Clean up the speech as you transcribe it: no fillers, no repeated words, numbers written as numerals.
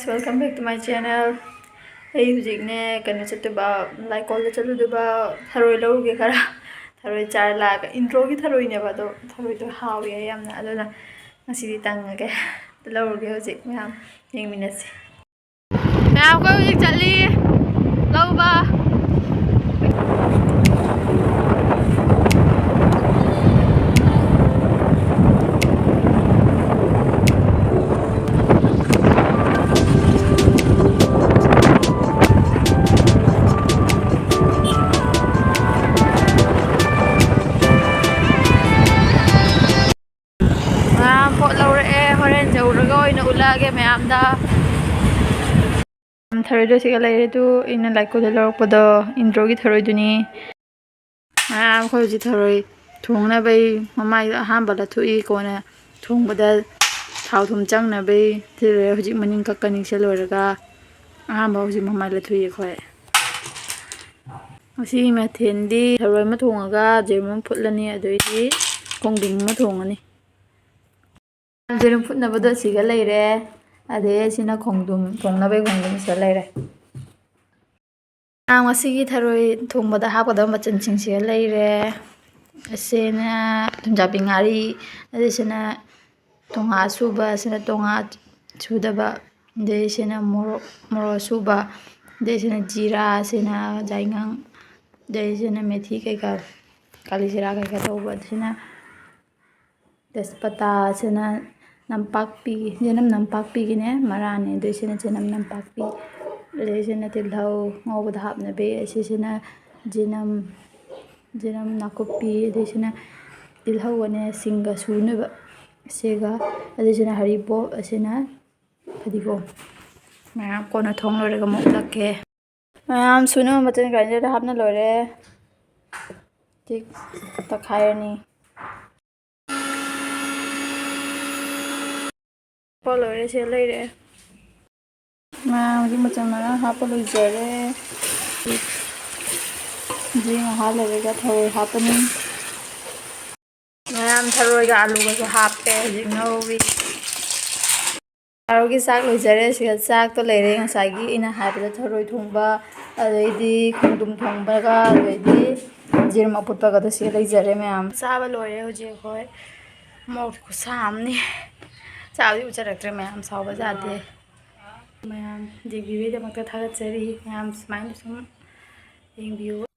guys, welcome back to my channel. Hey, hujikne kanu chatuba laikol da chaluduba tharoi lauge khara tharoi char la intro gi tharoi ne ba do tharoi to hawi yamna aduna ngasidi tangage lauge hujik ma'am yengminasi ma'am ko hujik chali lauba ulage mayamda tharoi do siga laire tu ina laikol da lorokpodo intro gi tharoi duni khoi ji tharoi thongna bai mamai ahamba la thui kona thongbada thau thum changna bai thire hujik maning kakkani se loraga ahamba hujik mamai la thui khoi asi ma thendi tharoi ma thongaga jermon phutlani adoidi kongding ma thongani jerum phutna bada siga laire ade sina khongdum thongna bai khongdum se laire asigi tharoi thongbada hapada machan ching se laire asena thunjabi ngari ade sina tonga suba sina tonga sudaba de sina moro suba de sina jira sina jaingang de sina methi kaika kali jira kaika tauba sina tespata sina nampakpi jenam nampakpi gine marane desina jenam nampakpi lesina tilhau ngobada hapna be asisina jenam nakupi desina tilhau ane singa sunuba sega adesina haribo asina phadigo mayam kona thong lorega mo lakke mayam sunu matan grinder da hapna lore tik takhairani Polore se laire hujik macam mana hapa lujare jing halarega tharoi hapani mayam tharoi ga alu ga happe hujik nowi tharoi gi sak lujare siga sak to laire ngasai gi ina haibada tharoi thongba adoidi khongdum thongba ga adoidi jirma putpa ga to siga laijare mayam saba lore hujik hoi mok ko samni चावली उचरक्ट्रे मैम साउबा जाते मैम देवीदा मक्ता थागत चरी ma'am smile सुम येंबियो